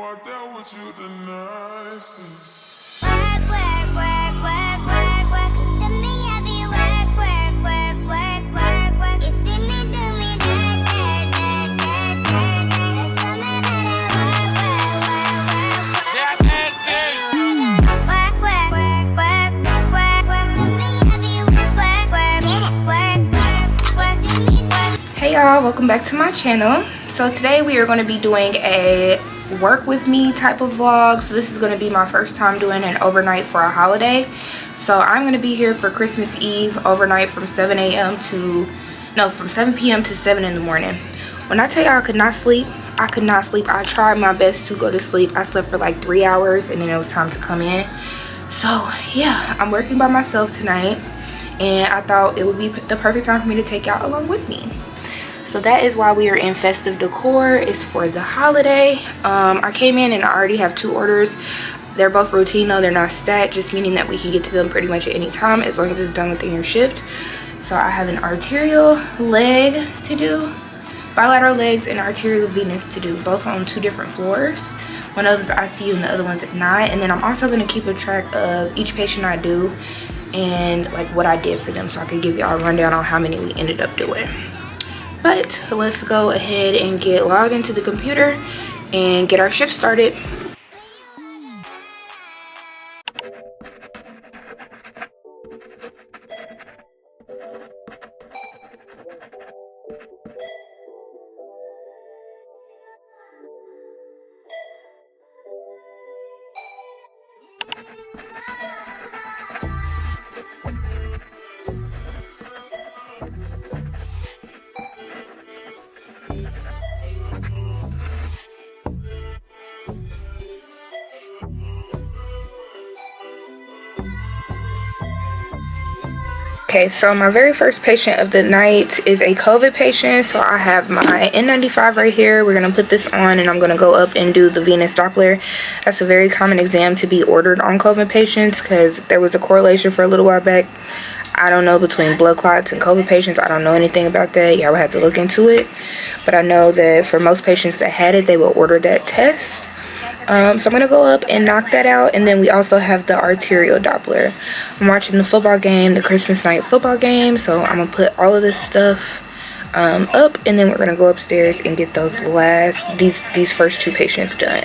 walked out with you the nicest. Hey y'all, welcome back to my channel. So today we are going to be doing a work with me type of vlog. So this is going to be my first time doing an overnight for a holiday. So I'm going to be here for Christmas Eve overnight from 7 p.m. to 7 in the morning. When I tell y'all I could not sleep, I could not sleep. I tried my best to go to sleep. I slept for like 3 hours and then it was time to come in. So yeah, I'm working by myself tonight and I thought it would be the perfect time for me to take y'all along with me. So that is why we are in festive decor. It's for the holiday. I came in and I already have 2 orders. They're both routine though, they're not stat, just meaning that we can get to them pretty much at any time as long as it's done within your shift. So I have an arterial leg to do, bilateral legs, and arterial venous to do, both on 2 different floors. One of them's ICU and the other one's at night. And then I'm also going to keep a track of each patient I do and like what I did for them, so I could give y'all a rundown on how many we ended up doing. But let's go ahead and get logged into the computer and get our shift started. Okay, so my very first patient of the night is a COVID patient. So I have my N95 right here. We're going to put this on and I'm going to go up and do the venous Doppler. That's a very common exam to be ordered on COVID patients because there was a correlation for a little while back. I don't know, between blood clots and COVID patients. I don't know anything about that. Y'all would have to look into it. But I know that for most patients that had it, they will order that test. So I'm going to go up and knock that out. And then we also have the arterial Doppler. I'm watching the football game, the Christmas night football game. So I'm going to put all of this stuff up. And then we're going to go upstairs and get those these first 2 patients done.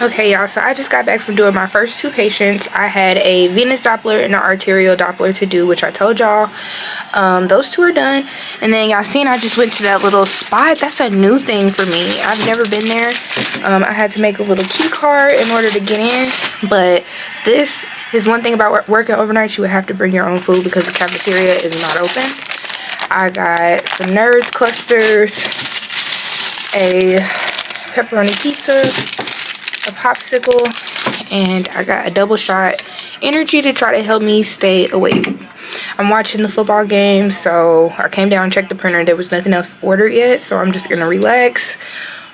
Okay, y'all, so I just got back from doing my first 2 patients. I had a venous Doppler and an arterial Doppler to do, which I told y'all. Those 2 are done. And then y'all seen I just went to that little spot. That's a new thing for me. I've never been there. I had to make a little key card in order to get in. But this is one thing about working overnight. You would have to bring your own food because the cafeteria is not open. I got some Nerds clusters, a pepperoni pizza, a popsicle, and I got a double shot energy to try to help me stay awake. I'm watching the football game, so I came down and checked the printer. There was nothing else ordered yet, so I'm just gonna relax,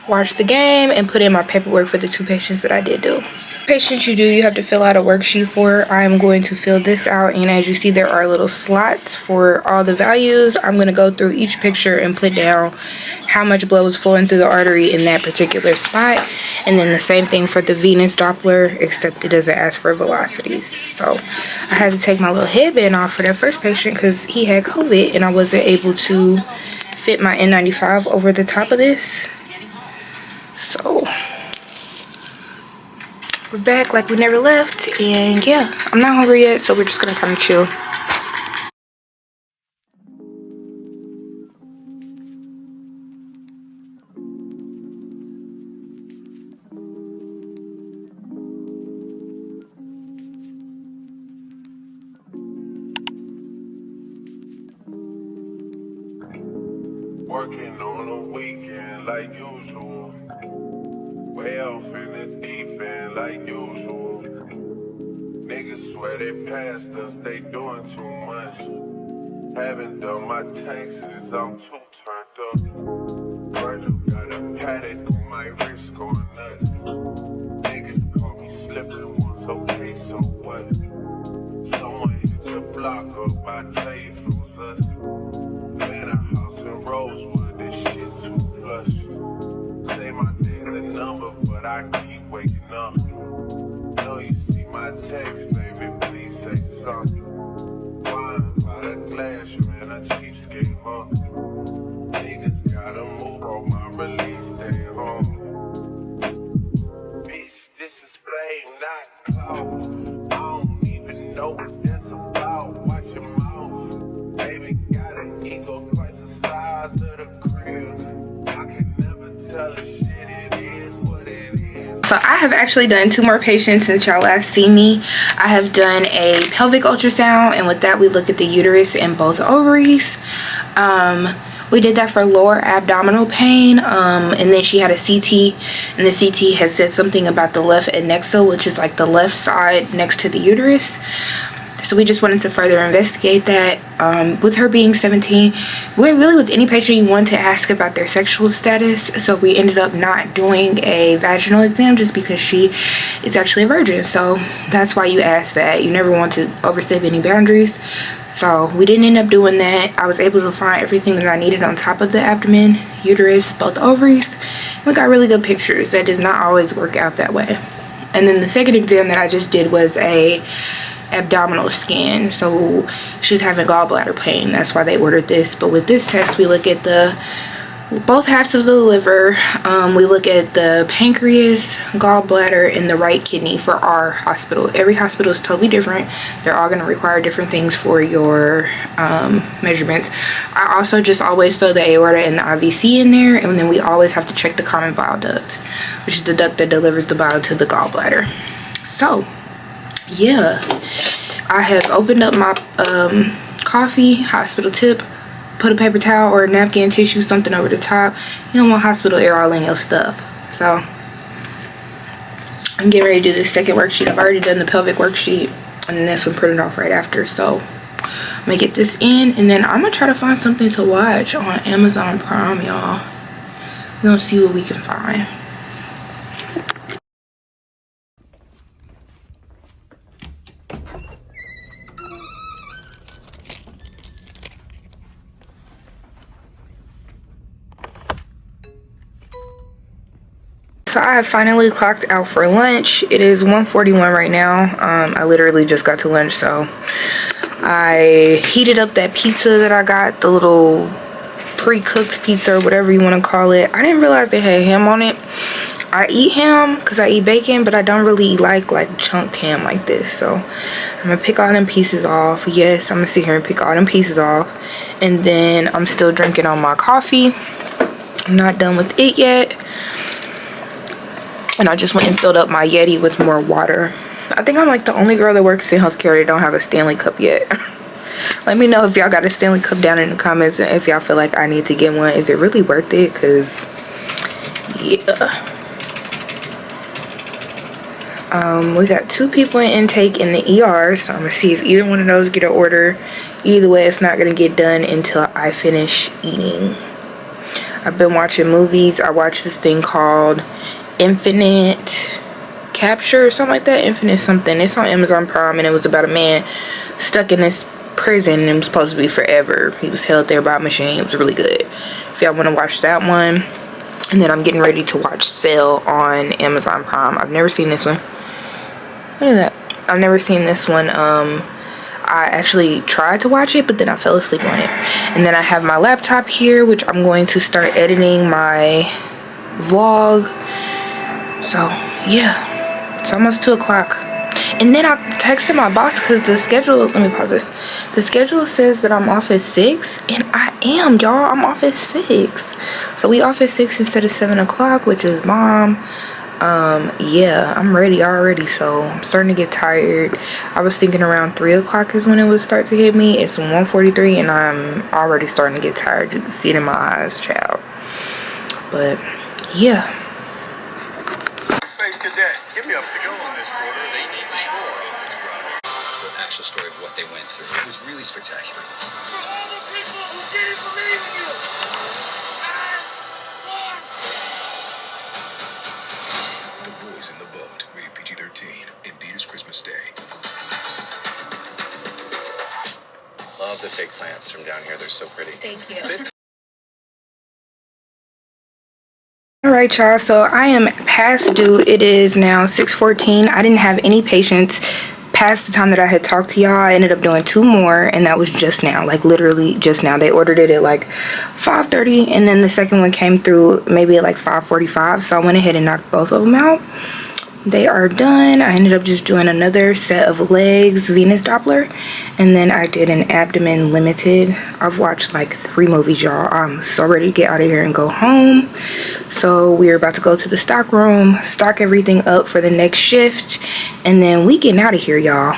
watch the game, and put in my paperwork for the 2 patients that I did do. Patients you have to fill out a worksheet for. I am going to fill this out, and as you see, there are little slots for all the values. I'm going to go through each picture and put down how much blood was flowing through the artery in that particular spot, and then the same thing for the venous Doppler, except it doesn't ask for velocities. So I had to take my little headband off for that first patient because he had COVID and I wasn't able to fit my N95 over the top of this. So we're back like we never left, and yeah, I'm not hungry yet, so we're just gonna kind of chill. Working on a weekend like usual. Way off in the deep end like usual. Niggas swear they passed us, they doing too much. Haven't done my taxes, I'm too turned up. Virgil got a paddock on my wrist going nuts. Niggas call me slipping once, okay, so what? Someone hit the block up, I tell you it was us. Man, a house in Rosewood, this shit too flush. Say my name the number, but I keep waking up. Know you see my text, baby, please say something. Wine by the glass, man, a cheapskate, huh? Niggas gotta move on my release day home. Bitch, this is flame, not clout. I don't even know what that's about. Watch your mouth. Baby got an ego twice the size of the crib. I can never tell a shit, it is what it is. So I have actually done 2 more patients since y'all last seen me. I have done a pelvic ultrasound, and with that we look at the uterus and both ovaries. We did that for lower abdominal pain, and then she had a CT, and the CT had said something about the left adnexal, which is like the left side next to the uterus. So we just wanted to further investigate that. With her being 17, we're really, with any patient, you want to ask about their sexual status. So we ended up not doing a vaginal exam just because she is actually a virgin. So that's why you ask that. You never want to overstep any boundaries. So we didn't end up doing that. I was able to find everything that I needed on top of the abdomen, uterus, both ovaries. We got really good pictures. That does not always work out that way. And then the second exam that I just did was a abdominal scan. So she's having gallbladder pain, that's why they ordered this. But with this test, we look at both halves of the liver, we look at the pancreas, gallbladder, and the right kidney for our hospital. Every hospital is totally different. They're all going to require different things for your measurements. I also just always throw the aorta and the IVC in there, and then we always have to check the common bile duct, which is the duct that delivers the bile to the gallbladder. So yeah, I have opened up my coffee, hospital tip, put a paper towel or a napkin, tissue, something over the top. You don't want hospital air all in your stuff. So I'm getting ready to do the second worksheet. I've already done the pelvic worksheet, and then this one printed off right after. So I'm gonna get this in, and then I'm gonna try to find something to watch on Amazon Prime, y'all. We're gonna see what we can find. So I have finally clocked out for lunch. It is 1:41 right now. I literally just got to lunch, so I heated up that pizza that I got, the little pre-cooked pizza or whatever you want to call it. I didn't realize they had ham on it. I eat ham because I eat bacon, but I don't really like chunked ham like this. So I'm gonna pick all them pieces off. Yes, I'm gonna sit here and pick all them pieces off. And then I'm still drinking on my coffee. I'm not done with it yet. And I just went and filled up my Yeti with more water. I think I'm like the only girl that works in healthcare that don't have a Stanley Cup yet. Let me know if y'all got a Stanley Cup down in the comments, and if y'all feel like I need to get one. Is it really worth it? Because yeah. We got 2 people in intake in the ER, so I'm gonna see if either one of those get an order. Either way, it's not gonna get done until I finish eating. I've been watching movies. I watched this thing called Infinite Capture or something like that. Infinite something. It's on Amazon Prime, and it was about a man stuck in this prison, and it was supposed to be forever. He was held there by a machine. It was really good. If y'all want to watch that one. And then I'm getting ready to watch Cell on Amazon Prime. I've never seen this one. What is that? I've never seen this one. I actually tried to watch it, but then I fell asleep on it. And then I have my laptop here, which I'm going to start editing my vlog. So yeah, it's almost 2 o'clock. And then I texted my boss because the schedule, let me pause this. The schedule says that I'm off at 6, and I am, y'all. I'm off at 6. So we off at 6 instead of 7 o'clock, which is bomb. Yeah, I'm ready already, so I'm starting to get tired. I was thinking around 3 o'clock is when it would start to hit me. It's 1:43, and I'm already starting to get tired. You can see it in my eyes, child. But yeah. Faith Cadet, give me up to go on this quarter. They need the score. The actual story of what they went through. It was really spectacular. For all the people who didn't believe in you, The Boys in the Boat, rated PG-13, in theaters Christmas Day. Love the fake plants from down here. They're so pretty. Thank you. Alright, y'all, so I am past due. It is now 6:14. I didn't have any patients past the time that I had talked to y'all. I ended up doing 2 more, and that was just now, like literally just now. They ordered it at like 5:30, and then the second one came through maybe at like 5:45. So I went ahead and knocked both of them out. They are done. I ended up just doing another set of legs, Venus Doppler, and then I did an abdomen limited. I've watched like 3 movies, y'all. I'm so ready to get out of here and go home. So we're about to go to the stock room, stock everything up for the next shift, and then we getting out of here, y'all.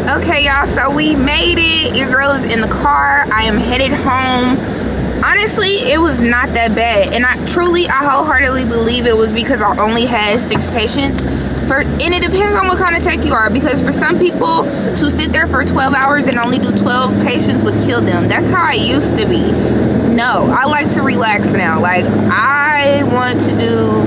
Okay, y'all, so we made it. Your girl is in the car. I am headed home. Honestly, it was not that bad, and I wholeheartedly believe it was because I only had 6 patients. And it depends on what kind of tech you are, because for some people to sit there for 12 hours and only do 12 patients would kill them. That's how I used to be. No, I like to relax now. Like, I want to do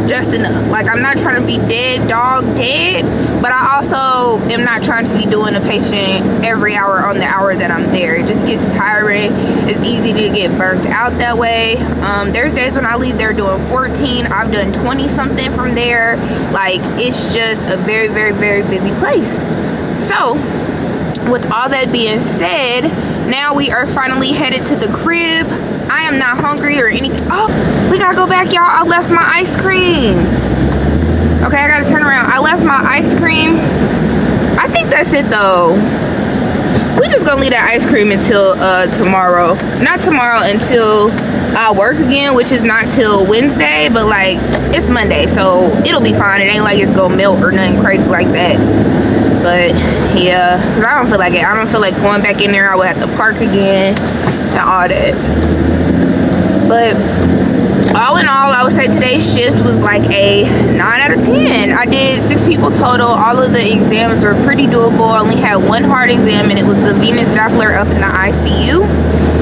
just enough. Like, I'm not trying to be dead dog dead, but I also am not trying to be doing a patient every hour on the hour that I'm there. It just gets tiring. It's easy to get burnt out that way. There's days when I leave there doing 14. I've done 20 something from there. Like, it's just a very, very, very busy place. So with all that being said, now we are finally headed to the crib. I am not hungry or anything. Oh, we gotta go back, y'all. I left my ice cream. Okay, I gotta turn around. I left my ice cream. I think that's it though. We just gonna leave that ice cream until tomorrow. Not tomorrow, until I work again, which is not till Wednesday, but like it's Monday, so it'll be fine. It ain't like it's gonna melt or nothing crazy like that. But yeah, because I don't feel like it. I don't feel like going back in there. I would have to park again and all that. But all in all, I would say today's shift was like a 9 out of 10. I did 6 people total. All of the exams were pretty doable. I only had one hard exam, and it was the venous Doppler up in the ICU.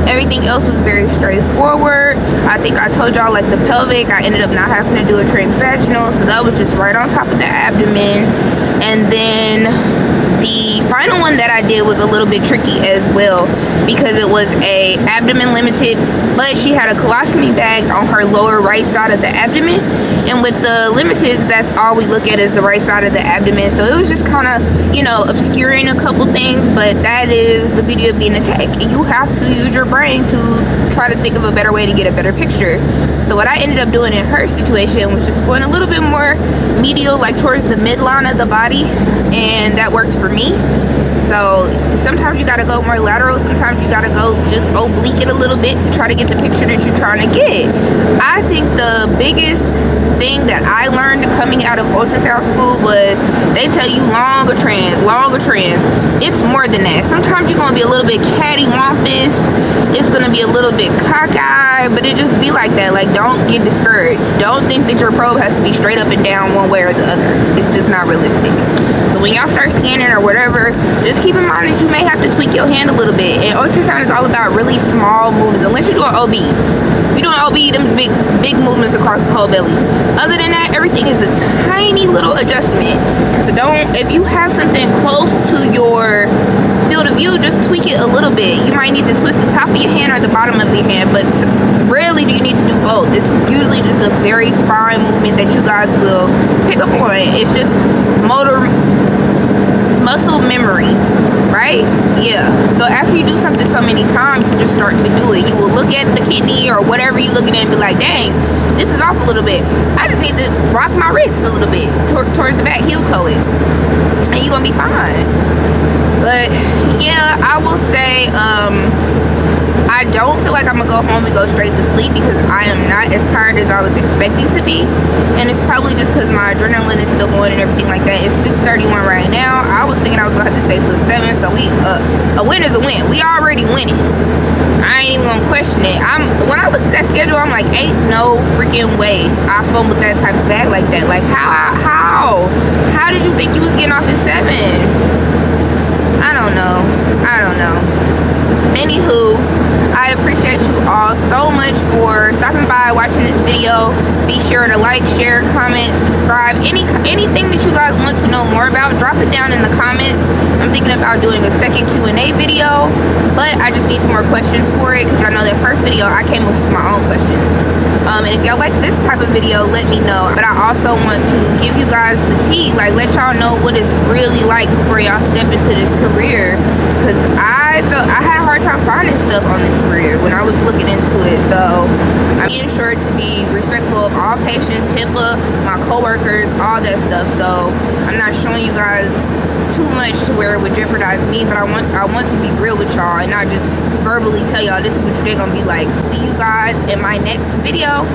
Everything else was very straightforward. I think I told y'all like the pelvic, I ended up not having to do a transvaginal, so that was just right on top of the abdomen. And then the final one that I did was a little bit tricky as well, because it was a abdomen limited, but she had a colostomy bag on her lower right side of the abdomen, and with the limiteds, that's all we look at is the right side of the abdomen. So it was just kind of, you know, obscuring a couple things, but that is the beauty of being a tech. You have to use your brain to try to think of a better way to get a better picture. So what I ended up doing in her situation was just going a little bit more medial, like towards the midline of the body, and that worked for me. So sometimes you gotta go more lateral, sometimes you gotta go just oblique it a little bit to try to get the picture that you're trying to get. I think the biggest thing that I learned coming out of ultrasound school was they tell you longer trans. It's more than that. Sometimes you're gonna be a little bit cattywampus, it's gonna be a little bit cockeyed, but it just be like that. Like, don't get discouraged. Don't think that your probe has to be straight up and down one way or the other. It's just not realistic. So when y'all start scanning or whatever, just keep in mind that you may have to tweak your hand a little bit. And ultrasound is all about really small movements, unless you're doing OB. If you're doing OB, them big movements across the whole belly. Other than that, everything is a tiny little adjustment. So if you have something close to your field of view, just tweak it a little bit. You might need to twist the top of your hand or the bottom of your hand, but rarely do you need to do both. It's usually just a very fine movement that you guys will pick up on. It's just muscle memory, right? Yeah. So after you do something so many times, you just start to do it. You will look at the kidney or whatever you're looking at and be like, dang, this is off a little bit. I just need to rock my wrist a little bit towards the back, heel toe it, and you're gonna be fine. But yeah, I will say I don't feel like I'm gonna go home and go straight to sleep, because I am not as tired as I was expecting to be, and it's probably just because my adrenaline is still going and everything like that. It's 6:31 right now. I was thinking I was gonna have to stay till 7, so a win is a win. We already winning. I ain't even gonna question it. When I looked at that schedule, I'm like, ain't no freaking way I fumbled with that type of bag like that. Like, how did you think you was getting off at 7? I don't know. Anywho, I appreciate you all so much for stopping by, watching this video. Be sure to like, share, comment, subscribe. Anything that you guys want to know more about, drop it down in the comments. I'm thinking about doing a second Q&A video, but I just need some more questions for it, because y'all know that first video I came up with my own questions. And if y'all like this type of video, let me know. But I also want to give you guys the tea, like let y'all know what it's really like before y'all step into this career, because I had a hard time finding stuff on this career when I was looking into it. So I'm being sure to be respectful of all patients, HIPAA, my coworkers, all that stuff. So I'm not showing you guys too much to where it would jeopardize me, but I want to be real with y'all and not just verbally tell y'all this is what you're gonna be like. See you guys in my next video.